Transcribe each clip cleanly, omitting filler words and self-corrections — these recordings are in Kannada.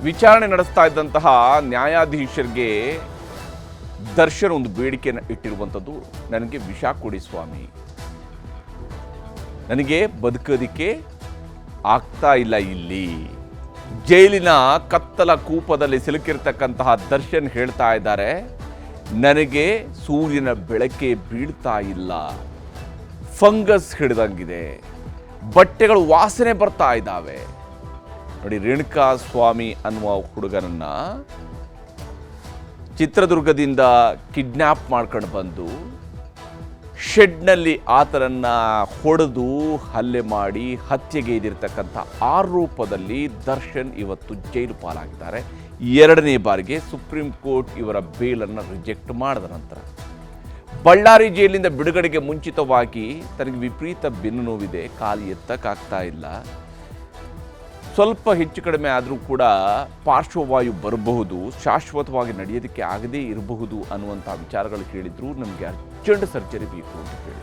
ವಿಚಾರಣೆ ನಡೆಸ್ತಾ ಇದ್ದಂತಹ ನ್ಯಾಯಾಧೀಶರಿಗೆ ದರ್ಶನ್ ಒಂದು ಬೇಡಿಕೆಯನ್ನು ಇಟ್ಟಿರುವಂಥದ್ದು, ನನಗೆ ವಿಷ ಕೊಡಿ ಸ್ವಾಮಿ, ನನಗೆ ಬದುಕೋದಿಕ್ಕೆ ಆಗ್ತಾ ಇಲ್ಲ. ಇಲ್ಲಿ ಜೈಲಿನ ಕತ್ತಲ ಕೂಪದಲ್ಲಿ ಸಿಲುಕಿರ್ತಕ್ಕಂತಹ ದರ್ಶನ್ ಹೇಳ್ತಾ ಇದ್ದಾರೆ, ನನಗೆ ಸೂರ್ಯನ ಬೆಳಕೆ ಬೀಳ್ತಾ ಇಲ್ಲ, ಫಂಗಸ್ ಹಿಡಿದಂಗಿದೆ, ಬಟ್ಟೆಗಳು ವಾಸನೆ ಬರ್ತಾ ಇದ್ದಾವೆ. ನೋಡಿ, ರೇಣುಕಾ ಸ್ವಾಮಿ ಅನ್ನುವ ಹುಡುಗನನ್ನ ಚಿತ್ರದುರ್ಗದಿಂದ ಕಿಡ್ನ್ಯಾಪ್ ಮಾಡ್ಕೊಂಡು ಬಂದು ಶೆಡ್ನಲ್ಲಿ ಆತನನ್ನು ಹೊಡೆದು ಹಲ್ಲೆ ಮಾಡಿ ಹತ್ಯೆಗೆ ಇದಿರ್ತಕ್ಕಂಥ ಆರೋಪದಲ್ಲಿ ದರ್ಶನ್ ಇವತ್ತು ಜೈಲು ಪಾಲಾಗಿದ್ದಾರೆ. ಎರಡನೇ ಬಾರಿಗೆ ಸುಪ್ರೀಂ ಕೋರ್ಟ್ ಇವರ ಬೇಲನ್ನು ರಿಜೆಕ್ಟ್ ಮಾಡಿದ ನಂತರ ಬಳ್ಳಾರಿ ಜೈಲಿನಿಂದ ಬಿಡುಗಡೆಗೆ ಮುಂಚಿತವಾಗಿ ತನಗೆ ವಿಪರೀತ ಬೆನ್ನು ನೋವಿದೆ, ಕಾಲು ಎತ್ತಕ್ಕಾಗ್ತಾ ಇಲ್ಲ, ಸ್ವಲ್ಪ ಹೆಚ್ಚು ಕಡಿಮೆ ಆದರೂ ಕೂಡ ಪಾರ್ಶ್ವವಾಯು ಬರಬಹುದು, ಶಾಶ್ವತವಾಗಿ ನಡೆಯೋದಕ್ಕೆ ಆಗದೇ ಇರಬಹುದು ಅನ್ನುವಂಥ ವಿಚಾರಗಳು ಕೇಳಿದ್ರು. ನಮಗೆ ಅರ್ಜೆಂಟ್ ಸರ್ಜರಿ ಬೇಕು ಅಂತ ಹೇಳಿ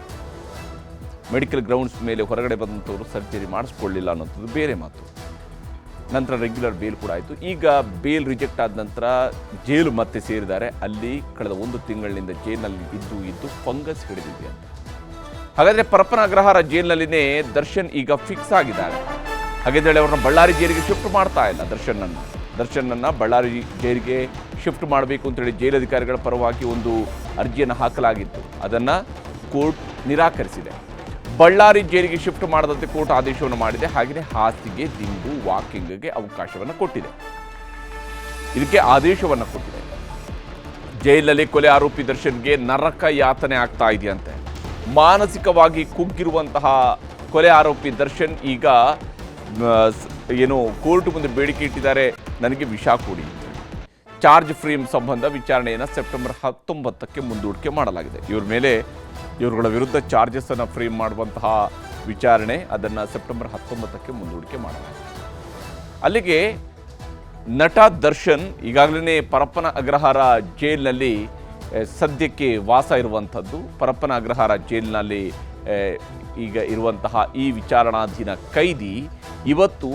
ಮೆಡಿಕಲ್ ಗ್ರೌಂಡ್ಸ್ ಮೇಲೆ ಹೊರಗಡೆ ಬಂದಂಥವರು ಸರ್ಜರಿ ಮಾಡಿಸ್ಕೊಳ್ಳಿಲ್ಲ ಅನ್ನೋಂಥದ್ದು ಬೇರೆ ಮಾತು. ನಂತರ ರೆಗ್ಯುಲರ್ ಬೇಲ್ ಕೂಡ ಆಯಿತು. ಈಗ ಬೇಲ್ ರಿಜೆಕ್ಟ್ ಆದ ನಂತರ ಜೈಲು ಮತ್ತೆ ಸೇರಿದ್ದಾರೆ. ಅಲ್ಲಿ ಕಳೆದ 1 ತಿಂಗಳಿನಿಂದ ಜೈಲಿನಲ್ಲಿ ಇದ್ದು ಫಂಗಸ್ ಹಿಡಿದಿದೆ ಅಂತ. ಹಾಗಾದರೆ ಪರಪ್ಪನ ಅಗ್ರಹಾರ ಜೈಲಿನಲ್ಲಿನೇ ದರ್ಶನ್ ಈಗ ಫಿಕ್ಸ್ ಆಗಿದ್ದಾರೆ. ಹಾಗಿದ್ದರೆ ಅವ್ರನ್ನ ಬಳ್ಳಾರಿ ಜೈಲಿಗೆ ಶಿಫ್ಟ್ ಮಾಡ್ತಾ ಇಲ್ಲ. ದರ್ಶನನ್ನು ಬಳ್ಳಾರಿ ಜೈಲಿಗೆ ಶಿಫ್ಟ್ ಮಾಡಬೇಕು ಅಂತೇಳಿ ಜೈಲಧಿಕಾರಿಗಳ ಪರವಾಗಿ ಒಂದು ಅರ್ಜಿಯನ್ನು ಹಾಕಲಾಗಿತ್ತು. ಅದನ್ನು ಕೋರ್ಟ್ ನಿರಾಕರಿಸಿದೆ. ಬಳ್ಳಾರಿ ಜೈಲಿಗೆ ಶಿಫ್ಟ್ ಮಾಡದಂತೆ ಕೋರ್ಟ್ ಆದೇಶವನ್ನು ಮಾಡಿದೆ. ಹಾಗೆಯೇ ಹಾಸಿಗೆ, ದಿಂಬು, ವಾಕಿಂಗ್ಗೆ ಅವಕಾಶವನ್ನು ಕೊಟ್ಟಿದೆ. ಇದಕ್ಕೆ ಆದೇಶವನ್ನು ಕೊಟ್ಟಿದೆ. ಜೈಲಿನಲ್ಲಿ ಕೊಲೆ ಆರೋಪಿ ದರ್ಶನ್ಗೆ ನರಕ ಯಾತನೆ ಆಗ್ತಾ ಇದೆಯಂತೆ. ಮಾನಸಿಕವಾಗಿ ಕುಗ್ಗಿರುವಂತಹ ಕೊಲೆ ಆರೋಪಿ ದರ್ಶನ್ ಈಗ ಏನು ಕೋರ್ಟ್ ಮುಂದೆ ಬೇಡಿಕೆ ಇಟ್ಟಿದ್ದಾರೆ, ನನಗೆ ವಿಷ ಕೊಡಿ. ಚಾರ್ಜ್ ಫ್ರೇಮ್ ಸಂಬಂಧ ವಿಚಾರಣೆಯನ್ನು ಸೆಪ್ಟೆಂಬರ್ 19ಕ್ಕೆ ಮುಂದೂಡಿಕೆ ಮಾಡಲಾಗಿದೆ. ಇವರುಗಳ ವಿರುದ್ಧ ಚಾರ್ಜಸ್ ಅನ್ನು ಫ್ರೇಮ್ ಮಾಡುವಂತಹ ವಿಚಾರಣೆ ಅದನ್ನು ಸೆಪ್ಟೆಂಬರ್ 19ಕ್ಕೆ ಮುಂದೂಡಿಕೆ ಮಾಡಲಾಗಿದೆ. ಅಲ್ಲಿಗೆ ನಟ ದರ್ಶನ್ ಈಗಾಗಲೇ ಪರಪ್ಪನ ಅಗ್ರಹಾರ ಜೈಲಿನಲ್ಲಿ ಸದ್ಯಕ್ಕೆ ವಾಸ ಇರುವಂಥದ್ದು. ಪರಪ್ಪನ ಅಗ್ರಹಾರ ಜೈಲಿನಲ್ಲಿ ಈಗ ಇರುವಂತಹ ಈ ವಿಚಾರಣಾಧೀನ ಕೈದಿ ಇವತ್ತು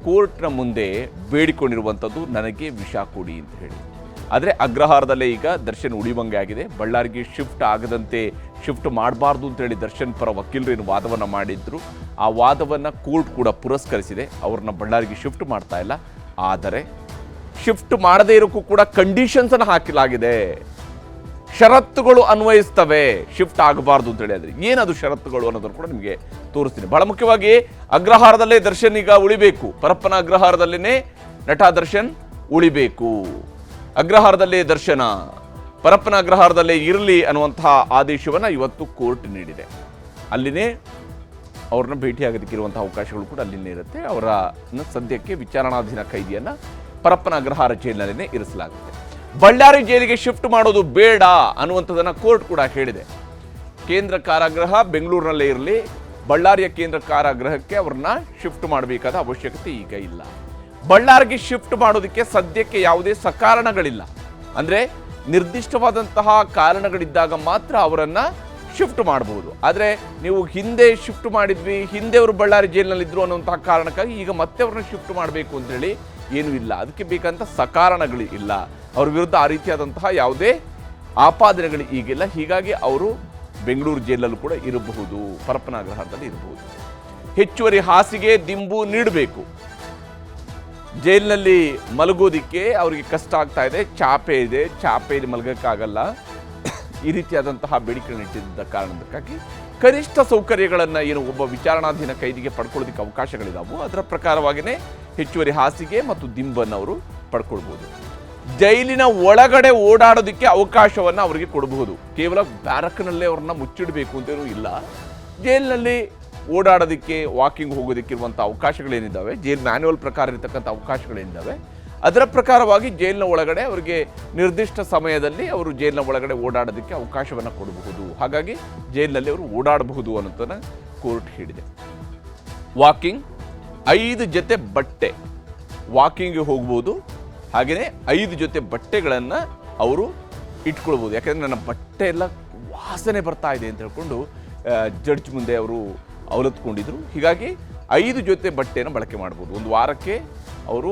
ಕೋರ್ಟ್ನ ಮುಂದೆ ಬೇಡಿಕೊಂಡಿರುವಂಥದ್ದು, ನನಗೆ ವಿಷ ಕೊಡಿ ಅಂತ ಹೇಳಿ. ಆದರೆ ಅಗ್ರಹಾರದಲ್ಲೇ ಈಗ ದರ್ಶನ್ ಉಳಿವಂಗೆ ಆಗಿದೆ. ಬಳ್ಳಾರಿಗೆ ಶಿಫ್ಟ್ ಮಾಡಬಾರ್ದು ಅಂತೇಳಿ ದರ್ಶನ್ ಪರ ವಕೀಲರು ಏನು ವಾದವನ್ನು ಮಾಡಿದ್ರು, ಆ ವಾದವನ್ನು ಕೋರ್ಟ್ ಕೂಡ ಪುರಸ್ಕರಿಸಿದೆ. ಅವ್ರನ್ನ ಬಳ್ಳಾರಿಗೆ ಶಿಫ್ಟ್ ಮಾಡ್ತಾ ಇಲ್ಲ. ಆದರೆ ಶಿಫ್ಟ್ ಮಾಡದೇ ಇರೋಕ್ಕೂ ಕೂಡ ಕಂಡೀಷನ್ಸನ್ನು ಹಾಕಲಾಗಿದೆ. ಷರತ್ತುಗಳು ಅನ್ವಯಿಸ್ತವೆ ಶಿಫ್ಟ್ ಆಗಬಾರ್ದು ಅಂತೇಳಿ. ಆದರೆ ಏನದು ಷರತ್ತುಗಳು ಅನ್ನೋದನ್ನು ಕೂಡ ನಿಮಗೆ ತೋರಿಸ್ತೀನಿ. ಬಹಳ ಮುಖ್ಯವಾಗಿ ಅಗ್ರಹಾರದಲ್ಲೇ ದರ್ಶನ್ ಈಗ ಉಳಿಬೇಕು. ಪರಪ್ಪನ ಅಗ್ರಹಾರದಲ್ಲೇ ನಟ ದರ್ಶನ್ ಉಳಿಬೇಕು. ಅಗ್ರಹಾರದಲ್ಲೇ ದರ್ಶನ ಪರಪ್ಪನ ಅಗ್ರಹಾರದಲ್ಲೇ ಇರಲಿ ಅನ್ನುವಂತಹ ಆದೇಶವನ್ನು ಇವತ್ತು ಕೋರ್ಟ್ ನೀಡಿದೆ. ಅಲ್ಲಿನೇ ಅವ್ರನ್ನ ಭೇಟಿಯಾಗೋದಕ್ಕಿರುವಂತಹ ಅವಕಾಶಗಳು ಕೂಡ ಅಲ್ಲಿನೇ ಇರುತ್ತೆ. ಅವರನ್ನು ಸದ್ಯಕ್ಕೆ ವಿಚಾರಣಾಧೀನ ಕೈದಿಯನ್ನು ಪರಪ್ಪನ ಅಗ್ರಹಾರ ಜೈಲಿನಲ್ಲೇ ಇರಿಸಲಾಗುತ್ತೆ. ಬಳ್ಳಾರಿ ಜೈಲಿಗೆ ಶಿಫ್ಟ್ ಮಾಡೋದು ಬೇಡ ಅನ್ನುವಂಥದ್ದನ್ನು ಕೋರ್ಟ್ ಕೂಡ ಹೇಳಿದೆ. ಕೇಂದ್ರ ಕಾರಾಗೃಹ ಬೆಂಗಳೂರಿನಲ್ಲೇ ಇರಲಿ, ಬಳ್ಳಾರಿಯ ಕೇಂದ್ರ ಕಾರಾಗೃಹಕ್ಕೆ ಅವ್ರನ್ನ ಶಿಫ್ಟ್ ಮಾಡಬೇಕಾದ ಅವಶ್ಯಕತೆ ಈಗ ಇಲ್ಲ. ಬಳ್ಳಾರಿಗೆ ಶಿಫ್ಟ್ ಮಾಡೋದಕ್ಕೆ ಸದ್ಯಕ್ಕೆ ಯಾವುದೇ ಸಕಾರಣಗಳಿಲ್ಲ. ಅಂದರೆ ನಿರ್ದಿಷ್ಟವಾದಂತಹ ಕಾರಣಗಳಿದ್ದಾಗ ಮಾತ್ರ ಅವರನ್ನು ಶಿಫ್ಟ್ ಮಾಡಬಹುದು. ಆದರೆ ನೀವು ಹಿಂದೆ ಶಿಫ್ಟ್ ಮಾಡಿದ್ವಿ, ಹಿಂದೆ ಅವರು ಬಳ್ಳಾರಿ ಜೈಲಿನಲ್ಲಿದ್ದರು ಅನ್ನುವಂತಹ ಕಾರಣಕ್ಕಾಗಿ ಈಗ ಮತ್ತೆ ಅವ್ರನ್ನ ಶಿಫ್ಟ್ ಮಾಡಬೇಕು ಅಂತೇಳಿ ಏನೂ ಇಲ್ಲ. ಅದಕ್ಕೆ ಬೇಕಂತ ಸಕಾರಣಗಳು ಇಲ್ಲ. ಅವ್ರ ವಿರುದ್ಧ ಆ ರೀತಿಯಾದಂತಹ ಯಾವುದೇ ಆಪಾದನೆಗಳು ಈಗಿಲ್ಲ. ಹೀಗಾಗಿ ಅವರು ಬೆಂಗಳೂರು ಜೈಲಲ್ಲೂ ಕೂಡ ಇರಬಹುದು, ಪರಪ್ಪನ ಅಗ್ರಹಾರದಲ್ಲಿ ಇರಬಹುದು. ಹೆಚ್ಚುವರಿ ಹಾಸಿಗೆ, ದಿಂಬು ನೀಡಬೇಕು. ಜೈಲಿನಲ್ಲಿ ಮಲಗೋದಿಕ್ಕೆ ಅವರಿಗೆ ಕಷ್ಟ ಆಗ್ತಾ ಇದೆ. ಚಾಪೆಯಲ್ಲಿ ಮಲಗೋಕ್ಕಾಗಲ್ಲ. ಈ ರೀತಿಯಾದಂತಹ ಬೇಡಿಕೆಗಳನ್ನು ಇಟ್ಟಿದ್ದ ಕಾರಣಕ್ಕಾಗಿ ಕನಿಷ್ಠ ಸೌಕರ್ಯಗಳನ್ನು ಏನು ಒಬ್ಬ ವಿಚಾರಣಾಧೀನ ಕೈದಿಗೆ ಪಡ್ಕೊಳ್ಳೋದಕ್ಕೆ ಅವಕಾಶಗಳಿದಾವು, ಅದರ ಪ್ರಕಾರವಾಗಿಯೇ ಹೆಚ್ಚುವರಿ ಹಾಸಿಗೆ ಮತ್ತು ದಿಂಬನ್ನು ಅವರು ಪಡ್ಕೊಳ್ಬೋದು. ಜೈಲಿನ ಒಳಗಡೆ ಓಡಾಡೋದಕ್ಕೆ ಅವಕಾಶವನ್ನು ಅವರಿಗೆ ಕೊಡಬಹುದು. ಕೇವಲ ಬ್ಯಾರಕ್ನಲ್ಲೇ ಅವ್ರನ್ನ ಮುಚ್ಚಿಡಬೇಕು ಅಂತೇನೂ ಇಲ್ಲ. ಜೈಲಿನಲ್ಲಿ ಓಡಾಡೋದಕ್ಕೆ, ವಾಕಿಂಗ್ ಹೋಗೋದಕ್ಕಿರುವಂಥ ಅವಕಾಶಗಳೇನಿದ್ದಾವೆ, ಜೈಲ್ ಮ್ಯಾನ್ಯುವಲ್ ಪ್ರಕಾರ ಇರತಕ್ಕಂಥ ಅವಕಾಶಗಳೇನಿದ್ದಾವೆ, ಅದರ ಪ್ರಕಾರವಾಗಿ ಜೈಲಿನ ಒಳಗಡೆ ಅವರಿಗೆ ನಿರ್ದಿಷ್ಟ ಸಮಯದಲ್ಲಿ ಅವರು ಜೈಲಿನ ಒಳಗಡೆ ಓಡಾಡೋದಕ್ಕೆ ಅವಕಾಶವನ್ನು ಕೊಡಬಹುದು. ಹಾಗಾಗಿ ಜೈಲಿನಲ್ಲಿ ಅವರು ಓಡಾಡಬಹುದು ಅನ್ನೋದನ್ನು ಕೋರ್ಟ್ ಹೇಳಿದೆ. ವಾಕಿಂಗ್ 5 ಜೊತೆ ಬಟ್ಟೆ, ವಾಕಿಂಗ್ಗೆ ಹೋಗ್ಬೋದು. ಹಾಗೆಯೇ 5 ಜೊತೆ ಬಟ್ಟೆಗಳನ್ನು ಅವರು ಇಟ್ಕೊಳ್ಬೋದು. ಯಾಕೆಂದರೆ ನನ್ನ ಬಟ್ಟೆ ಎಲ್ಲ ವಾಸನೆ ಬರ್ತಾ ಇದೆ ಅಂತ ಹೇಳ್ಕೊಂಡು ಜಡ್ಜ್ ಮುಂದೆ ಅವರು ಅವಲತ್ಕೊಂಡಿದ್ರು. ಹೀಗಾಗಿ 5 ಜೊತೆ ಬಟ್ಟೆಯನ್ನು ಬಳಕೆ ಮಾಡ್ಬೋದು. ಒಂದು ವಾರಕ್ಕೆ ಅವರು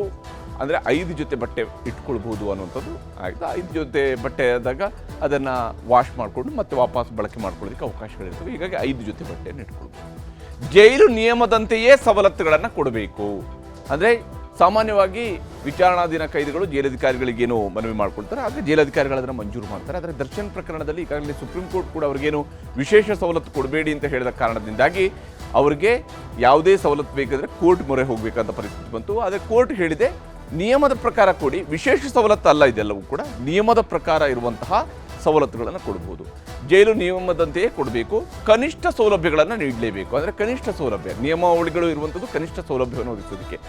ಅಂದರೆ 5 ಜೊತೆ ಬಟ್ಟೆ ಇಟ್ಕೊಳ್ಬೋದು ಅನ್ನುವಂಥದ್ದು ಆಯಿತು. 5 ಜೊತೆ ಬಟ್ಟೆ ಆದಾಗ ಅದನ್ನು ವಾಶ್ ಮಾಡಿಕೊಂಡು ಮತ್ತೆ ವಾಪಸ್ ಬಳಕೆ ಮಾಡ್ಕೊಳ್ಳೋದಕ್ಕೆ ಅವಕಾಶಗಳಿರ್ತವೆ. ಹೀಗಾಗಿ 5 ಜೊತೆ ಬಟ್ಟೆಯನ್ನು ಇಟ್ಕೊಳ್ಬೋದು. ಜೈಲು ನಿಯಮದಂತೆಯೇ ಸವಲತ್ತುಗಳನ್ನು ಕೊಡಬೇಕು. ಅಂದರೆ ಸಾಮಾನ್ಯವಾಗಿ ವಿಚಾರಣಾಧೀನ ಕೈದಿಗಳು ಜೈಲಧಿಕಾರಿಗಳಿಗೇನು ಮನವಿ ಮಾಡ್ಕೊಳ್ತಾರೆ, ಆದರೆ ಜೈಲಧಿಕಾರಿಗಳು ಅದನ್ನು ಮಂಜೂರು ಮಾಡ್ತಾರೆ. ಆದರೆ ದರ್ಶನ್ ಪ್ರಕರಣದಲ್ಲಿ ಈಗಾಗಲೇ ಸುಪ್ರೀಂ ಕೋರ್ಟ್ ಕೂಡ ಅವರಿಗೇನು ವಿಶೇಷ ಸವಲತ್ತು ಕೊಡಬೇಡಿ ಅಂತ ಹೇಳಿದ ಕಾರಣದಿಂದಾಗಿ ಅವರಿಗೆ ಯಾವುದೇ ಸವಲತ್ತು ಬೇಕಾದರೆ ಕೋರ್ಟ್ ಮೊರೆ ಹೋಗಬೇಕಂತ ಪರಿಸ್ಥಿತಿ ಬಂತು. ಆದರೆ ಕೋರ್ಟ್ ಹೇಳಿದೆ ನಿಯಮದ ಪ್ರಕಾರ ಕೊಡಿ, ವಿಶೇಷ ಸವಲತ್ತು ಅಲ್ಲ, ಇದೆಲ್ಲವೂ ಕೂಡ ನಿಯಮದ ಪ್ರಕಾರ ಇರುವಂತಹ ಸವಲತ್ತುಗಳನ್ನು ಕೊಡಬಹುದು. ಜೈಲು ನಿಯಮದಂತೆಯೇ ಕೊಡಬೇಕು, ಕನಿಷ್ಠ ಸೌಲಭ್ಯಗಳನ್ನು ನೀಡಲೇಬೇಕು. ಅಂದರೆ ಕನಿಷ್ಠ ಸೌಲಭ್ಯ ನಿಯಮಾವಳಿಗಳು ಇರುವಂಥದ್ದು ಕನಿಷ್ಠ ಸೌಲಭ್ಯವನ್ನು ಒದಗಿಸೋದಕ್ಕೆ.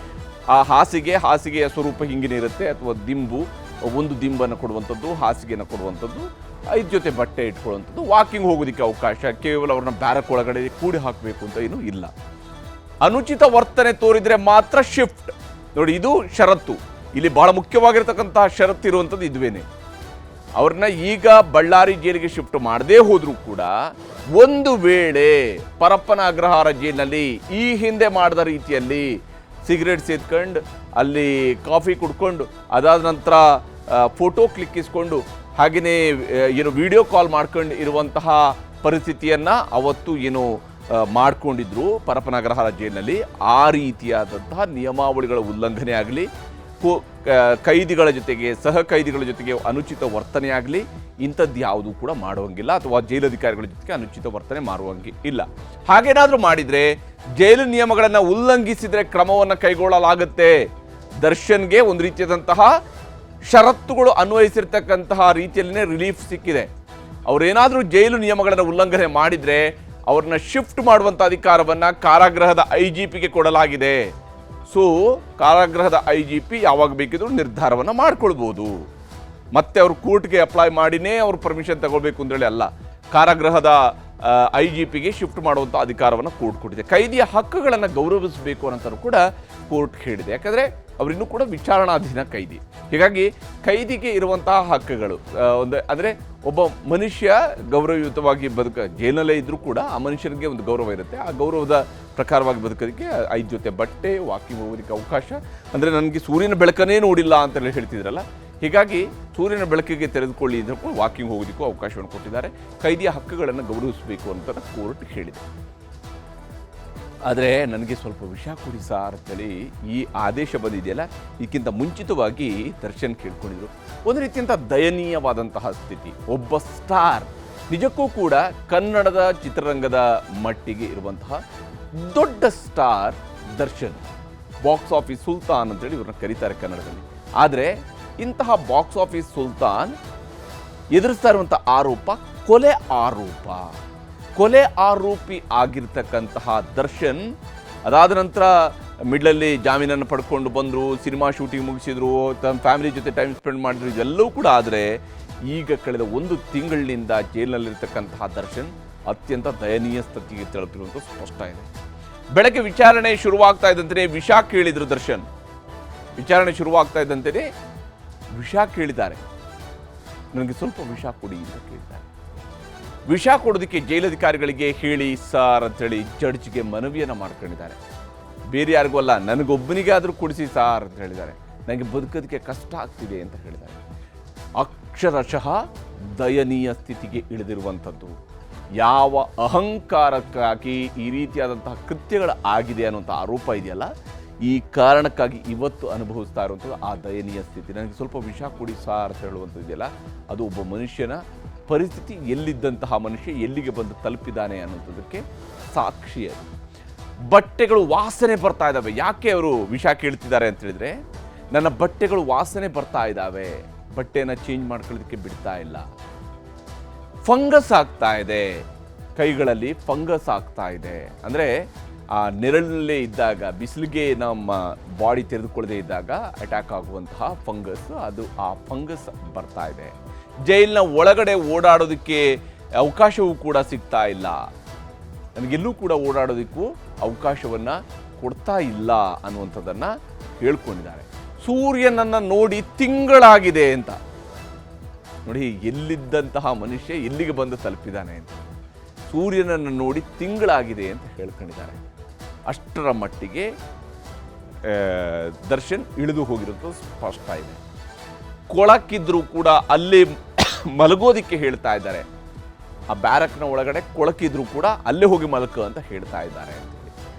ಆ ಹಾಸಿಗೆಯ ಸ್ವರೂಪ ಹಿಂಗಿನೇ ಇರುತ್ತೆ, ಅಥವಾ ಒಂದು ದಿಂಬನ್ನು ಕೊಡುವಂಥದ್ದು, ಹಾಸಿಗೆಯನ್ನು ಕೊಡುವಂಥದ್ದು, 5 ಜೊತೆ ಬಟ್ಟೆ ಇಟ್ಕೊಳ್ಳುವಂಥದ್ದು, ವಾಕಿಂಗ್ ಹೋಗೋದಕ್ಕೆ ಅವಕಾಶ, ಕೇವಲ ಅವ್ರನ್ನ ಬ್ಯಾರಕ್ ಒಳಗಡೆ ಕೂಡಿ ಹಾಕಬೇಕು ಅಂತ ಏನೂ ಇಲ್ಲ. ಅನುಚಿತ ವರ್ತನೆ ತೋರಿದರೆ ಮಾತ್ರ ಶಿಫ್ಟ್. ನೋಡಿ, ಇದು ಷರತ್ತು. ಇಲ್ಲಿ ಬಹಳ ಮುಖ್ಯವಾಗಿರ್ತಕ್ಕಂತಹ ಷರತ್ತು ಇರುವಂಥದ್ದು ಇದುವೇನೆ. ಅವ್ರನ್ನ ಈಗ ಬಳ್ಳಾರಿ ಜೈಲಿಗೆ ಶಿಫ್ಟ್ ಮಾಡದೇ ಹೋದರೂ ಕೂಡ ಒಂದು ವೇಳೆ ಪರಪ್ಪನ ಅಗ್ರಹಾರ ಜೈಲಿನಲ್ಲಿ ಈ ಹಿಂದೆ ಮಾಡಿದ ರೀತಿಯಲ್ಲಿ ಸಿಗರೇಟ್ ಸೇದ್ಕೊಂಡು ಅಲ್ಲಿ ಕಾಫಿ ಕುಡ್ಕೊಂಡು ಅದಾದ ನಂತರ ಫೋಟೋ ಕ್ಲಿಕ್ಕಿಸ್ಕೊಂಡು ಹಾಗೆಯೇ ವಿಡಿಯೋ ಕಾಲ್ ಮಾಡ್ಕೊಂಡು ಇರುವಂತಹ ಪರಿಸ್ಥಿತಿಯನ್ನು ಅವತ್ತು ಮಾಡಿಕೊಂಡಿದ್ರು ಪರಪ್ಪನ ಅಗ್ರಹಾರ ಜೈಲಿನಲ್ಲಿ. ಆ ರೀತಿಯಾದಂತಹ ನಿಯಮಾವಳಿಗಳ ಉಲ್ಲಂಘನೆ ಆಗಲಿ, ಕೈದಿಗಳ ಜೊತೆಗೆ ಸಹ ಕೈದಿಗಳ ಜೊತೆಗೆ ಅನುಚಿತ ವರ್ತನೆ ಆಗಲಿ, ಇಂಥದ್ದು ಯಾವುದೂ ಕೂಡ ಮಾಡುವಂಗಿಲ್ಲ, ಅಥವಾ ಜೈಲಧಿಕಾರಿಗಳ ಜೊತೆಗೆ ಅನುಚಿತ ವರ್ತನೆ ಮಾಡುವಂಗೆ ಇಲ್ಲ. ಹಾಗೇನಾದರೂ ಮಾಡಿದರೆ ಜೈಲು ನಿಯಮಗಳನ್ನು ಉಲ್ಲಂಘಿಸಿದರೆ ಕ್ರಮವನ್ನು ಕೈಗೊಳ್ಳಲಾಗುತ್ತೆ. ದರ್ಶನ್ಗೆ ಒಂದು ರೀತಿಯಾದಂತಹ ಷರತ್ತುಗಳು ಅನ್ವಯಿಸಿರ್ತಕ್ಕಂತಹ ರೀತಿಯಲ್ಲಿನೇ ರಿಲೀಫ್ ಸಿಕ್ಕಿದೆ. ಅವರೇನಾದರೂ ಜೈಲು ನಿಯಮಗಳನ್ನು ಉಲ್ಲಂಘನೆ ಮಾಡಿದರೆ ಅವ್ರನ್ನ ಶಿಫ್ಟ್ ಮಾಡುವಂಥ ಅಧಿಕಾರವನ್ನು ಕಾರಾಗೃಹದ IGPಗೆ ಕೊಡಲಾಗಿದೆ. ಸೊ ಕಾರಾಗೃಹದ IGP ಯಾವಾಗ ಬೇಕಿದ್ರೂ ನಿರ್ಧಾರವನ್ನು ಮಾಡ್ಕೊಳ್ಬೋದು. ಮತ್ತೆ ಅವರು ಕೋರ್ಟ್ಗೆ ಅಪ್ಲೈ ಮಾಡಿನೇ ಅವ್ರು ಪರ್ಮಿಷನ್ ತಗೊಳ್ಬೇಕು ಅಂತೇಳಿ ಅಲ್ಲ, ಕಾರಾಗೃಹದ IGPಗೆ ಶಿಫ್ಟ್ ಮಾಡುವಂಥ ಅಧಿಕಾರವನ್ನು ಕೋರ್ಟ್ ಕೊಟ್ಟಿದೆ. ಕೈದಿಯ ಹಕ್ಕುಗಳನ್ನು ಗೌರವಿಸಬೇಕು ಅನ್ನೋಂಥದ್ದು ಕೂಡ ಕೋರ್ಟ್ ಹೇಳಿದೆ. ಯಾಕಂದರೆ ಅವರಿನ್ನೂ ಕೂಡ ವಿಚಾರಣಾಧೀನ ಕೈದಿ. ಹೀಗಾಗಿ ಕೈದಿಗೆ ಇರುವಂತಹ ಹಕ್ಕುಗಳು ಅಂದರೆ ಒಬ್ಬ ಮನುಷ್ಯ ಗೌರವಯುತವಾಗಿ ಜೈಲಲ್ಲೇ ಇದ್ದರೂ ಕೂಡ ಆ ಮನುಷ್ಯನಿಗೆ ಒಂದು ಗೌರವ ಇರುತ್ತೆ. ಆ ಗೌರವದ ಪ್ರಕಾರವಾಗಿ ಬದುಕೋದಕ್ಕೆ 5 ಜೊತೆ ಬಟ್ಟೆ, ವಾಕಿಂಗ್ ಹೋಗೋದಕ್ಕೆ ಅವಕಾಶ. ಅಂದರೆ ನನಗೆ ಸೂರ್ಯನ ಬೆಳಕನ್ನೇ ನೋಡಿಲ್ಲ ಅಂತೆಲ್ಲ ಹೇಳ್ತಿದ್ರಲ್ಲ, ಹೀಗಾಗಿ ಸೂರ್ಯನ ಬೆಳಕಿಗೆ ತೆರೆದುಕೊಳ್ಳಿ ಅಂತ ವಾಕಿಂಗ್ ಹೋಗೋದಕ್ಕೂ ಅವಕಾಶವನ್ನು ಕೊಟ್ಟಿದ್ದಾರೆ. ಕೈದಿಯ ಹಕ್ಕುಗಳನ್ನು ಗೌರವಿಸಬೇಕು ಅಂತ ಕೋರ್ಟ್ ಹೇಳಿದೆ. ಆದರೆ ನನಗೆ ಸ್ವಲ್ಪ ವಿಷ ಕೊಡಿ ಸಾರ್ ಅಂತೇಳಿ ಈ ಆದೇಶ ಬಂದಿದೆಯಲ್ಲ, ಇದಕ್ಕಿಂತ ಮುಂಚಿತವಾಗಿ ದರ್ಶನ್ ಕೇಳ್ಕೊಂಡಿದ್ರು. ಒಂದು ರೀತಿಯಂಥ ದಯನೀಯವಾದಂತಹ ಸ್ಥಿತಿ. ಒಬ್ಬ ಸ್ಟಾರ್, ನಿಜಕ್ಕೂ ಕೂಡ ಕನ್ನಡದ ಚಿತ್ರರಂಗದ ಮಟ್ಟಿಗೆ ಇರುವಂತಹ ದೊಡ್ಡ star Darshan, box office Sultan ಅಂತೇಳಿ ಇವ್ರನ್ನ ಕರೀತಾರೆ ಕನ್ನಡದಲ್ಲಿ. ಆದರೆ ಇಂತಹ ಬಾಕ್ಸ್ ಆಫೀಸ್ ಸುಲ್ತಾನ್ ಎದುರಿಸ್ತಾ ಇರುವಂಥ ಆರೋಪ ಕೊಲೆ ಆರೋಪಿ ಆಗಿರ್ತಕ್ಕಂತಹ ದರ್ಶನ್ ಅದಾದ ನಂತರ ಮಿಡ್ಲಲ್ಲಿ ಜಾಮೀನನ್ನು ಪಡ್ಕೊಂಡು ಬಂದರು, ಸಿನಿಮಾ ಶೂಟಿಂಗ್ ಮುಗಿಸಿದ್ರು, ತಮ್ಮ ಫ್ಯಾಮಿಲಿ ಜೊತೆ ಟೈಮ್ ಸ್ಪೆಂಡ್ ಮಾಡಿದ್ರು, ಇದೆಲ್ಲವೂ ಕೂಡ. ಆದರೆ ಈಗ ಕಳೆದ 1 ತಿಂಗಳಿನಿಂದ ಜೈಲಿನಲ್ಲಿರ್ತಕ್ಕಂತಹ ದರ್ಶನ್ ಅತ್ಯಂತ ದಯನೀಯ ಸ್ಥಿತಿಗೆ ತಲುಪಿರುವಂಥ ಸ್ಪಷ್ಟ ಇದೆ. ಬೆಳಗ್ಗೆ ವಿಚಾರಣೆ ಶುರುವಾಗ್ತಾ ಇದ್ದಂತೆಯೇ ವಿಷ ಕೇಳಿದ್ರು ದರ್ಶನ್. ವಿಚಾರಣೆ ಶುರುವಾಗ್ತಾ ಇದ್ದಂತೆಯೇ ವಿಷ ಕೇಳಿದ್ದಾರೆ. ನನಗೆ ಸ್ವಲ್ಪ ವಿಷ ಕೊಡಿ ಅಂತ ಕೇಳಿದ್ದಾರೆ. ವಿಷ ಕೊಡೋದಕ್ಕೆ ಜೈಲಧಿಕಾರಿಗಳಿಗೆ ಹೇಳಿ ಸಾರ್ ಅಂತೇಳಿ ಜಡ್ಜ್ಗೆ ಮನವಿಯನ್ನು ಮಾಡ್ಕೊಂಡಿದ್ದಾರೆ. ಬೇರೆ ಯಾರಿಗೂ ಅಲ್ಲ, ನನಗೊಬ್ಬನಿಗೆ ಆದರೂ ಕೊಡಿಸಿ ಸಾರ್ ಅಂತ ಹೇಳಿದ್ದಾರೆ. ನನಗೆ ಬದುಕೋದಕ್ಕೆ ಕಷ್ಟ ಆಗ್ತಿದೆ ಅಂತ ಹೇಳಿದ್ದಾರೆ. ಅಕ್ಷರಶಃ ದಯನೀಯ ಸ್ಥಿತಿಗೆ ಇಳಿದಿರುವಂಥದ್ದು. ಯಾವ ಅಹಂಕಾರಕ್ಕಾಗಿ ಈ ರೀತಿಯಾದಂತಹ ಕೃತ್ಯಗಳು ಆಗಿದೆ ಅನ್ನುವಂಥ ಆರೋಪ ಇದೆಯಲ್ಲ, ಈ ಕಾರಣಕ್ಕಾಗಿ ಇವತ್ತು ಅನುಭವಿಸ್ತಾ ಇರುವಂಥದ್ದು ಆ ದಯನೀಯ ಸ್ಥಿತಿ. ನನಗೆ ಸ್ವಲ್ಪ ವಿಷ ಕೊಡಿ ಸಾರ್ ಅಂತ ಹೇಳುವಂಥದ್ದು ಇದೆಯಲ್ಲ, ಅದು ಒಬ್ಬ ಮನುಷ್ಯನ ಪರಿಸ್ಥಿತಿ, ಎಲ್ಲಿದ್ದಂತಹ ಮನುಷ್ಯ ಎಲ್ಲಿಗೆ ಬಂದು ತಲುಪಿದ್ದಾನೆ ಅನ್ನೋದಕ್ಕೆ ಸಾಕ್ಷಿ ಅದು. ಬಟ್ಟೆಗಳು ವಾಸನೆ ಬರ್ತಾ ಇದ್ದಾವೆ. ಯಾಕೆ ಅವರು ವಿಷ ಕೇಳ್ತಿದ್ದಾರೆ ಅಂತ ಹೇಳಿದ್ರೆ, ನನ್ನ ಬಟ್ಟೆಗಳು ವಾಸನೆ ಬರ್ತಾ ಇದ್ದಾವೆ, ಬಟ್ಟೆಯನ್ನು ಚೇಂಜ್ ಮಾಡ್ಕೊಳ್ಳೋದಕ್ಕೆ ಬಿಡ್ತಾ ಇಲ್ಲ, ಫಂಗಸ್ ಆಗ್ತಾ ಇದೆ, ಕೈಗಳಲ್ಲಿ ಫಂಗಸ್ ಆಗ್ತಾ ಇದೆ. ಅಂದರೆ ಆ ನೆರಳಿನಲ್ಲೇ ಇದ್ದಾಗ, ಬಿಸಿಲಿಗೆ ನಮ್ಮ ಬಾಡಿ ತೆರೆದುಕೊಳ್ಳದೆ ಇದ್ದಾಗ ಅಟ್ಯಾಕ್ ಆಗುವಂತಹ ಫಂಗಸ್, ಅದು ಆ ಫಂಗಸ್ ಬರ್ತಾ ಇದೆ. ಜೈಲಿನ ಒಳಗಡೆ ಓಡಾಡೋದಕ್ಕೆ ಅವಕಾಶವೂ ಕೂಡ ಸಿಗ್ತಾ ಇಲ್ಲ, ನನಗೆಲ್ಲೂ ಕೂಡ ಓಡಾಡೋದಕ್ಕೂ ಅವಕಾಶವನ್ನು ಕೊಡ್ತಾ ಇಲ್ಲ ಅನ್ನುವಂಥದ್ದನ್ನು ಹೇಳ್ಕೊಂಡಿದ್ದಾರೆ. ಸೂರ್ಯನನ್ನು ನೋಡಿ ತಿಂಗಳಾಗಿದೆ ಅಂತ. ನೋಡಿ, ಎಲ್ಲಿದ್ದಂತಹ ಮನುಷ್ಯ ಎಲ್ಲಿಗೆ ಬಂದು ತಲುಪಿದ್ದಾನೆ ಅಂತ. ಸೂರ್ಯನನ್ನು ನೋಡಿ ತಿಂಗಳಾಗಿದೆ ಅಂತ ಹೇಳ್ಕೊಂಡಿದ್ದಾರೆ. ಅಷ್ಟರ ಮಟ್ಟಿಗೆ ದರ್ಶನ್ ಇಳಿದು ಹೋಗಿರೋದು ಸ್ಪಷ್ಟ ಇದೆ. ಕೊಳಕಿದ್ರೂ ಕೂಡ ಅಲ್ಲಿ ಮಲಗೋದಿಕ್ಕೆ ಹೇಳ್ತಾ ಇದ್ದಾರೆ. ಆ ಬ್ಯಾರಕ್ನ ಒಳಗಡೆ ಕೊಳಕಿದ್ರೂ ಕೂಡ ಅಲ್ಲೇ ಹೋಗಿ ಮಲಕ ಅಂತ ಹೇಳ್ತಾ ಇದ್ದಾರೆ ಅಂತ ಹೇಳಿ.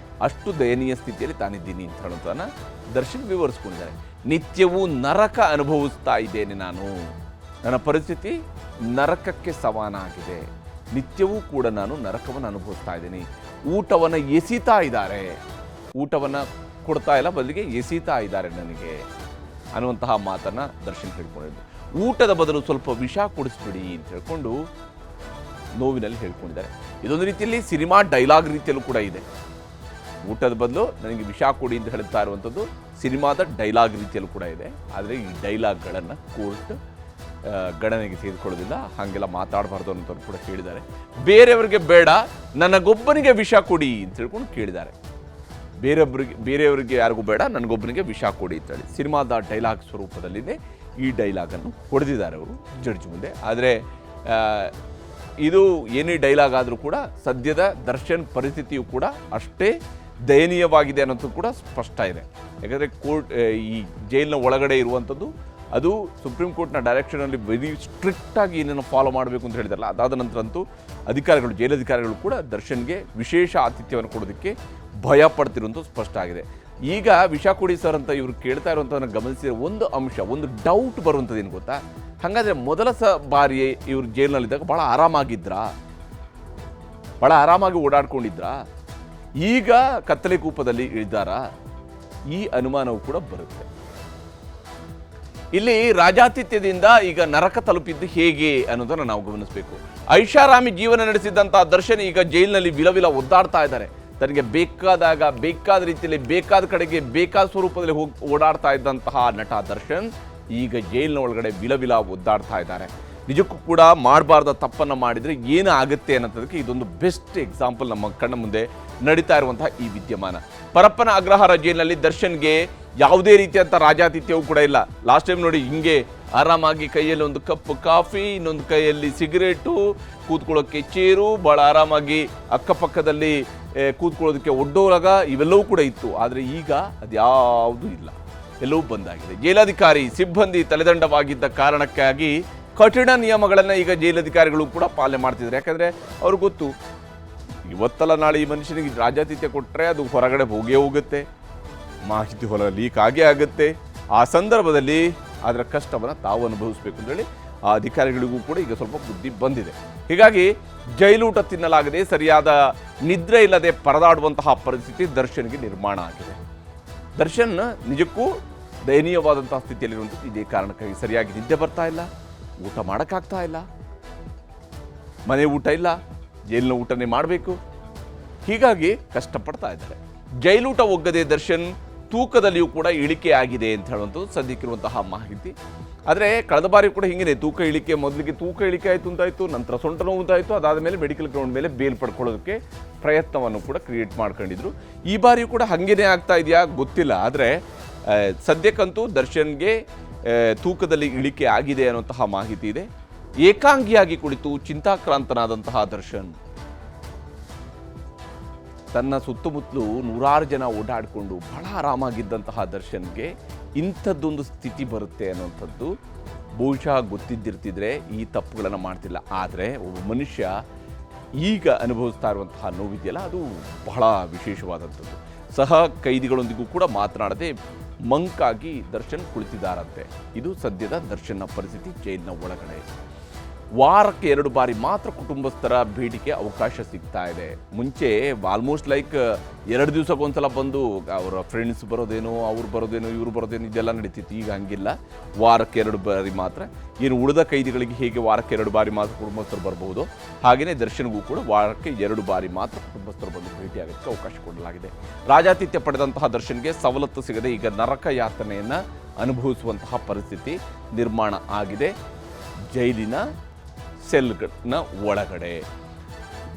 ಅಷ್ಟು ದಯನೀಯ ಸ್ಥಿತಿಯಲ್ಲಿ ತಾನಿದ್ದೀನಿ ಅಂತ ಹೇಳೋದನ್ನ ದರ್ಶನ್ ವಿವರಿಸ್ಕೊಂಡಿದ್ದಾರೆ. ನಿತ್ಯವೂ ನರಕ ಅನುಭವಿಸ್ತಾ ಇದ್ದೇನೆ ನಾನು, ನನ್ನ ಪರಿಸ್ಥಿತಿ ನರಕಕ್ಕೆ ಸಮಾನ ಆಗಿದೆ. ನಿತ್ಯವೂ ಕೂಡ ನಾನು ನರಕವನ್ನು ಅನುಭವಿಸ್ತಾ ಇದ್ದೀನಿ. ಊಟವನ್ನು ಎಸಿತಾ ಇದ್ದಾರೆ, ಊಟವನ್ನು ಕೊಡ್ತಾ ಇಲ್ಲ, ಬದಲಿಗೆ ಎಸಿತಾ ಇದ್ದಾರೆ ನನಗೆ ಅನ್ನುವಂತಹ ಮಾತನ್ನು ದರ್ಶನ್ ಹೇಳ್ಕೊಂಡಿದ್ದು. ಊಟದ ಬದಲು ಸ್ವಲ್ಪ ವಿಷ ಕೊಡಿಸ್ಬಿಡಿ ಅಂತ ಹೇಳ್ಕೊಂಡು ನೋವಿನಲ್ಲಿ ಹೇಳ್ಕೊಂಡಿದ್ದಾರೆ. ಇದೊಂದು ರೀತಿಯಲ್ಲಿ ಸಿನಿಮಾ ಡೈಲಾಗ್ ರೀತಿಯಲ್ಲೂ ಕೂಡ ಇದೆ. ಊಟದ ಬದಲು ನನಗೆ ವಿಷ ಕೊಡಿ ಅಂತ ಹೇಳ್ತಾ ಇರುವಂಥದ್ದು ಸಿನಿಮಾದ ಡೈಲಾಗ್ ರೀತಿಯಲ್ಲೂ ಕೂಡ ಇದೆ. ಆದರೆ ಈ ಡೈಲಾಗ್ಗಳನ್ನು ಕೋರ್ಟ್ ಗಣನೆಗೆ ತೆಗೆದುಕೊಳ್ಳೋದಿಲ್ಲ, ಹಾಗೆಲ್ಲ ಮಾತಾಡಬಾರ್ದು ಅನ್ನೋದು ಕೂಡ ಕೇಳಿದ್ದಾರೆ. ಬೇರೆಯವರಿಗೆ ಬೇಡ, ನನಗೊಬ್ಬನಿಗೆ ವಿಷ ಕೊಡಿ ಅಂತ ಹೇಳ್ಕೊಂಡು ಕೇಳಿದ್ದಾರೆ. ಬೇರೆಯವರಿಗೆ ಯಾರಿಗೂ ಬೇಡ, ನನಗೊಬ್ಬನಿಗೆ ವಿಷ ಕೊಡಿ ಅಂತೇಳಿ ಸಿನಿಮಾದ ಡೈಲಾಗ್ ಸ್ವರೂಪದಲ್ಲಿದೆ ಈ ಡೈಲಾಗನ್ನು ಹೊಡೆದಿದ್ದಾರೆ ಅವರು ಜಡ್ಜ್ ಮುಂದೆ. ಆದರೆ ಇದು ಏನೇ ಡೈಲಾಗ್ ಆದರೂ ಕೂಡ ಸದ್ಯದ ದರ್ಶನ್ ಪರಿಸ್ಥಿತಿಯು ಕೂಡ ಅಷ್ಟೇ ದಯನೀಯವಾಗಿದೆ ಅನ್ನೋದು ಕೂಡ ಸ್ಪಷ್ಟ ಇದೆ. ಯಾಕಂದರೆ ಕೋರ್ಟ್ ಈ ಜೈಲಿನ ಒಳಗಡೆ ಇರುವಂಥದ್ದು ಅದು ಸುಪ್ರೀಂ ಕೋರ್ಟ್ನ ಡೈರೆಕ್ಷನಲ್ಲಿ ವೆರಿ ಸ್ಟ್ರಿಕ್ಟಾಗಿ ಏನೇನು ಫಾಲೋ ಮಾಡಬೇಕು ಅಂತ ಹೇಳಿದಾರಲ್ಲ, ಅದಾದ ನಂತರ ಅಂತೂ ಅಧಿಕಾರಿಗಳು, ಜೈಲಧಿಕಾರಿಗಳು ಕೂಡ ದರ್ಶನ್ಗೆ ವಿಶೇಷ ಆತಿಥ್ಯವನ್ನು ಕೊಡೋದಕ್ಕೆ ಭಯ ಪಡ್ತಿರುವಂಥ ಸ್ಪಷ್ಟ ಆಗಿದೆ. ಈಗ ವಿಷ ಕೊಡಿ ಸರ್ ಅಂತ ಇವರು ಕೇಳ್ತಾ ಇರುವಂಥದ್ದನ್ನು ಗಮನಿಸಿದ ಒಂದು ಅಂಶ, ಒಂದು ಡೌಟ್ ಬರುವಂಥದ್ದು ಏನು ಗೊತ್ತಾ, ಹಾಗಾದರೆ ಮೊದಲ ಬಾರಿ ಇವರು ಜೈಲಿನಲ್ಲಿದ್ದಾಗ ಭಾಳ ಆರಾಮಾಗಿದ್ರಾ, ಭಾಳ ಆರಾಮಾಗಿ ಓಡಾಡ್ಕೊಂಡಿದ್ರಾ, ಈಗ ಕತ್ತಲೆ ಕೂಪದಲ್ಲಿ ಇಳಿದಾರಾ, ಈ ಅನುಮಾನವೂ ಕೂಡ ಬರುತ್ತೆ. ಇಲ್ಲಿ ರಾಜಾತಿಥ್ಯದಿಂದ ಈಗ ನರಕ ತಲುಪಿದ್ದು ಹೇಗೆ ಅನ್ನೋದನ್ನು ನಾವು ಗಮನಿಸಬೇಕು. ಐಷಾರಾಮಿ ಜೀವನ ನಡೆಸಿದಂಥ ದರ್ಶನ್ ಈಗ ಜೈಲಿನಲ್ಲಿ ವಿಲವಿಲ ಒದ್ದಾಡ್ತಾ ಇದ್ದಾರೆ. ತನಗೆ ಬೇಕಾದಾಗ ಬೇಕಾದ ರೀತಿಯಲ್ಲಿ ಬೇಕಾದ ಕಡೆಗೆ ಬೇಕಾದ ಸ್ವರೂಪದಲ್ಲಿ ಹೋಗಿ ಓಡಾಡ್ತಾ ಇದ್ದಂತಹ ನಟ ದರ್ಶನ್ ಈಗ ಜೈಲಿನ ಒಳಗಡೆ ವಿಲವಿಲ ಒದ್ದಾಡ್ತಾ ಇದ್ದಾರೆ. ನಿಜಕ್ಕೂ ಕೂಡ ಮಾಡಬಾರ್ದ ತಪ್ಪನ್ನು ಮಾಡಿದರೆ ಏನು ಆಗುತ್ತೆ ಅನ್ನೋದಕ್ಕೆ ಇದೊಂದು ಬೆಸ್ಟ್ ಎಕ್ಸಾಂಪಲ್ ನಮ್ಮ ಕಣ್ಣ ಮುಂದೆ ನಡೀತಾ ಇರುವಂತಹ ಈ ವಿದ್ಯಮಾನ. ಪರಪ್ಪನ ಅಗ್ರಹಾರ ಜೈಲಿನಲ್ಲಿ ದರ್ಶನ್ಗೆ ಯಾವುದೇ ರೀತಿಯಂಥ ರಾಜಾತಿಥ್ಯವೂ ಕೂಡ ಇಲ್ಲ. ಲಾಸ್ಟ್ ಟೈಮ್ ನೋಡಿ, ಹಿಂಗೆ ಆರಾಮಾಗಿ ಕೈಯಲ್ಲಿ ಒಂದು ಕಪ್ ಕಾಫಿ, ಇನ್ನೊಂದು ಕೈಯಲ್ಲಿ ಸಿಗರೇಟು, ಕೂತ್ಕೊಳ್ಳೋಕ್ಕೆ ಚೇರು, ಭಾಳ ಆರಾಮಾಗಿ ಅಕ್ಕಪಕ್ಕದಲ್ಲಿ ಕೂತ್ಕೊಳ್ಳೋದಕ್ಕೆ ಒಡ್ಡೋಲಗ, ಇವೆಲ್ಲವೂ ಕೂಡ ಇತ್ತು. ಆದರೆ ಈಗ ಅದ್ಯಾವುದೂ ಇಲ್ಲ, ಎಲ್ಲವೂ ಬಂದಾಗಿದೆ. ಜೈಲಾಧಿಕಾರಿ ಸಿಬ್ಬಂದಿ ತಲೆದಂಡವಾಗಿದ್ದ ಕಾರಣಕ್ಕಾಗಿ ಕಠಿಣ ನಿಯಮಗಳನ್ನು ಈಗ ಜೈಲಧಿಕಾರಿಗಳು ಕೂಡ ಪಾಲನೆ ಮಾಡ್ತಿದ್ದಾರೆ. ಯಾಕಂದರೆ ಅವ್ರಿಗೆ ಗೊತ್ತು, ಇವತ್ತಲ್ಲ ನಾಳೆ ಈ ಮನುಷ್ಯನಿಗೆ ರಾಜಾತಿಥ್ಯ ಕೊಟ್ಟರೆ ಅದು ಹೊರಗಡೆ ಹೋಗುತ್ತೆ, ಮಾಹಿತಿ ಹೊರ ಲೀಕ್ ಆಗೇ ಆಗುತ್ತೆ. ಆ ಸಂದರ್ಭದಲ್ಲಿ ಅದರ ಕಷ್ಟವನ್ನು ತಾವು ಅನುಭವಿಸಬೇಕು ಅಂತೇಳಿ ಆ ಅಧಿಕಾರಿಗಳಿಗೂ ಕೂಡ ಈಗ ಸ್ವಲ್ಪ ಬುದ್ಧಿ ಬಂದಿದೆ. ಹೀಗಾಗಿ ಜೈಲೂಟ ತಿನ್ನಲಾಗದೆ ಸರಿಯಾದ ನಿದ್ರೆ ಇಲ್ಲದೆ ಪರದಾಡುವಂತಹ ಪರಿಸ್ಥಿತಿ ದರ್ಶನ್ಗೆ ನಿರ್ಮಾಣ ಆಗಿದೆ. ದರ್ಶನ್ ನಿಜಕ್ಕೂ ದಯನೀಯವಾದಂತಹ ಸ್ಥಿತಿಯಲ್ಲಿರುವಂಥದ್ದು ಇದೇ ಕಾರಣಕ್ಕಾಗಿ. ಸರಿಯಾಗಿ ನಿದ್ದೆ ಬರ್ತಾ ಇಲ್ಲ, ಊಟ ಮಾಡೋಕ್ಕಾಗ್ತಾ ಇಲ್ಲ, ಮನೆ ಊಟ ಇಲ್ಲ, ಜೈಲಿನ ಊಟನೇ ಮಾಡಬೇಕು, ಹೀಗಾಗಿ ಕಷ್ಟಪಡ್ತಾ ಇದ್ದಾರೆ. ಜೈಲೂಟ ಒಗ್ಗದೆ ದರ್ಶನ್ ತೂಕದಲ್ಲಿಯೂ ಕೂಡ ಇಳಿಕೆ ಆಗಿದೆ ಅಂತ ಹೇಳುವಂಥದ್ದು ಸದ್ಯಕ್ಕಿರುವಂತಹ ಮಾಹಿತಿ. ಆದರೆ ಕಳೆದ ಬಾರಿ ಕೂಡ ಹಿಂಗೆ ತೂಕ ಇಳಿಕೆ, ಮೊದಲಿಗೆ ತೂಕ ಇಳಿಕೆ ಆಯಿತು ಅಂತಾಯಿತು, ನಂತರ ಸೊಂಟ ನೋವು ಅಂತಾಯಿತು, ಅದಾದ ಮೇಲೆ ಮೆಡಿಕಲ್ ಗ್ರೌಂಡ್ ಮೇಲೆ ಬೇಲ್ ಪಡ್ಕೊಳ್ಳೋದಕ್ಕೆ ಪ್ರಯತ್ನವನ್ನು ಕೂಡ ಕ್ರಿಯೇಟ್ ಮಾಡ್ಕೊಂಡಿದ್ರು. ಈ ಬಾರಿಯೂ ಕೂಡ ಹಾಗೇನೇ ಆಗ್ತಾ ಇದೆಯಾ ಗೊತ್ತಿಲ್ಲ. ಆದರೆ ಸದ್ಯಕ್ಕಂತೂ ದರ್ಶನ್ಗೆ ತೂಕದಲ್ಲಿ ಇಳಿಕೆ ಆಗಿದೆ ಅನ್ನುವಂತಹ ಮಾಹಿತಿ ಇದೆ. ಏಕಾಂಗಿಯಾಗಿ ಕುಳಿತು ಚಿಂತಾಕ್ರಾಂತನಾದಂತಹ ದರ್ಶನ್ ತನ್ನ ಸುತ್ತಮುತ್ತಲೂ ನೂರಾರು ಜನ ಓಡಾಡಿಕೊಂಡು ಬಹಳ ಆರಾಮಾಗಿದ್ದಂತಹ ದರ್ಶನ್ಗೆ ಇಂಥದ್ದೊಂದು ಸ್ಥಿತಿ ಬರುತ್ತೆ ಅನ್ನುವಂಥದ್ದು ಬಹುಶಃ ಗೊತ್ತಿದ್ದಿರ್ತಿದ್ರೆ ಈ ತಪ್ಪುಗಳನ್ನು ಮಾಡ್ತಿಲ್ಲ. ಆದರೆ ಒಬ್ಬ ಮನುಷ್ಯ ಈಗ ಅನುಭವಿಸ್ತಾ ಇರುವಂತಹ ನೋವಿದೆಯಲ್ಲ, ಅದು ಬಹಳ ವಿಶೇಷವಾದಂಥದ್ದು. ಸಹ ಕೈದಿಗಳೊಂದಿಗೂ ಕೂಡ ಮಾತನಾಡದೆ ಮಂಕಾಗಿ ದರ್ಶನ್ ಕುಳಿತಿದ್ದಾರಂತೆ. ಇದು ಸದ್ಯದ ದರ್ಶನ್ನ ಪರಿಸ್ಥಿತಿ ಜೈಲಿನ ಒಳಗಡೆ. ವಾರಕ್ಕೆ 2 ಬಾರಿ ಮಾತ್ರ ಕುಟುಂಬಸ್ಥರ ಭೇಟಿಗೆ ಅವಕಾಶ ಸಿಗ್ತಾ ಇದೆ. ಮುಂಚೆ ಆಲ್ಮೋಸ್ಟ್ ಲೈಕ್ 2 ದಿವಸಕ್ಕೊಂದ್ಸಲ ಬಂದು ಅವರ ಫ್ರೆಂಡ್ಸ್ ಬರೋದೇನೋ, ಅವ್ರು ಬರೋದೇನೋ, ಇವ್ರು ಬರೋದೇನೋ, ಇದೆಲ್ಲ ನಡೀತಿತ್ತು. ಈಗ ಹಂಗಿಲ್ಲ, ವಾರಕ್ಕೆ 2 ಬಾರಿ ಮಾತ್ರ. ಏನು ಉಳಿದ ಕೈದಿಗಳಿಗೆ ಹೇಗೆ ವಾರಕ್ಕೆ 2 ಬಾರಿ ಮಾತ್ರ ಕುಟುಂಬಸ್ಥರು ಬರಬಹುದು, ಹಾಗೆಯೇ ದರ್ಶನ್ಗೂ ಕೂಡ ವಾರಕ್ಕೆ 2 ಬಾರಿ ಮಾತ್ರ ಕುಟುಂಬಸ್ಥರು ಬಂದು ಭೇಟಿಯಾಗೋಕ್ಕೆ ಅವಕಾಶ ಕೊಡಲಾಗಿದೆ. ರಾಜಾತಿಥ್ಯ ಪಡೆದಂತಹ ದರ್ಶನ್ಗೆ ಸವಲತ್ತು ಸಿಗದೆ ಈಗ ನರಕ ಯಾತನೆಯನ್ನು ಅನುಭವಿಸುವಂತಹ ಪರಿಸ್ಥಿತಿ ನಿರ್ಮಾಣ ಆಗಿದೆ ಜೈಲಿನ ಸೆಲ್ನ ಒಳಗಡೆ.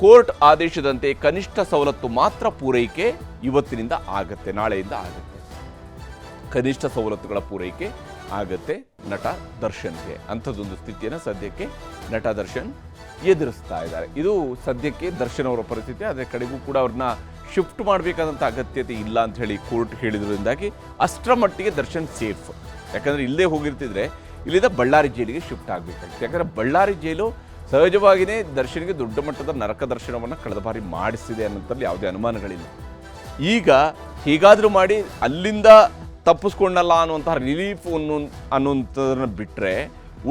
ಕೋರ್ಟ್ ಆದೇಶದಂತೆ ಕನಿಷ್ಠ ಸವಲತ್ತು ಮಾತ್ರ ಪೂರೈಕೆ ಇವತ್ತಿನಿಂದ ಆಗತ್ತೆ, ನಾಳೆಯಿಂದ ಆಗತ್ತೆ. ಕನಿಷ್ಠ ಸವಲತ್ತುಗಳ ಪೂರೈಕೆ ಆಗತ್ತೆ ನಟ ದರ್ಶನ್ಗೆ. ಅಂಥದ್ದೊಂದು ಸ್ಥಿತಿಯನ್ನು ಸದ್ಯಕ್ಕೆ ನಟ ದರ್ಶನ್ ಎದುರಿಸ್ತಾ ಇದ್ದಾರೆ. ಇದು ಸದ್ಯಕ್ಕೆ ದರ್ಶನ್ ಅವರ ಪರಿಸ್ಥಿತಿ. ಅದರ ಕಡೆಗೂ ಕೂಡ ಅವ್ರನ್ನ ಶಿಫ್ಟ್ ಮಾಡಬೇಕಾದಂಥ ಅಗತ್ಯತೆ ಇಲ್ಲ ಅಂತ ಹೇಳಿ ಕೋರ್ಟ್ ಹೇಳಿದ್ರಿಂದಾಗಿ ಅಷ್ಟರ ಮಟ್ಟಿಗೆ ದರ್ಶನ್ ಸೇಫ್. ಯಾಕಂದರೆ ಇಲ್ಲೇ ಹೋಗಿರ್ತಿದ್ರೆ ಇಲ್ಲಿಂದ ಬಳ್ಳಾರಿ ಜೈಲಿಗೆ ಶಿಫ್ಟ್ ಆಗಬೇಕಾಗಿತ್ತು. ಯಾಕಂದರೆ ಬಳ್ಳಾರಿ ಜೈಲು ಸಹಜವಾಗಿಯೇ ದರ್ಶನ್ಗೆ ದೊಡ್ಡ ಮಟ್ಟದ ನರಕ ದರ್ಶನವನ್ನು ಕಳೆದ ಬಾರಿ ಮಾಡಿಸಿದೆ ಅನ್ನೋದ್ರಲ್ಲಿ ಯಾವುದೇ ಅನುಮಾನಗಳಿಲ್ಲ. ಈಗ ಹೀಗಾದರೂ ಮಾಡಿ ಅಲ್ಲಿಂದ ತಪ್ಪಿಸ್ಕೊಂಡಲ್ಲ ಅನ್ನುವಂತಹ ರಿಲೀಫ್ ಅನ್ನುವಂಥದ್ದನ್ನು ಬಿಟ್ಟರೆ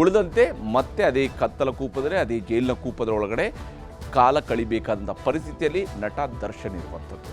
ಉಳಿದಂತೆ ಮತ್ತೆ ಅದೇ ಕತ್ತಲ ಕೂಪದರೆ, ಅದೇ ಜೈಲಿನ ಕೂಪದ ಒಳಗಡೆ ಕಾಲ ಕಳಿಬೇಕಾದಂಥ ಪರಿಸ್ಥಿತಿಯಲ್ಲಿ ನಟ ದರ್ಶನ್ ಇರುವಂಥದ್ದು.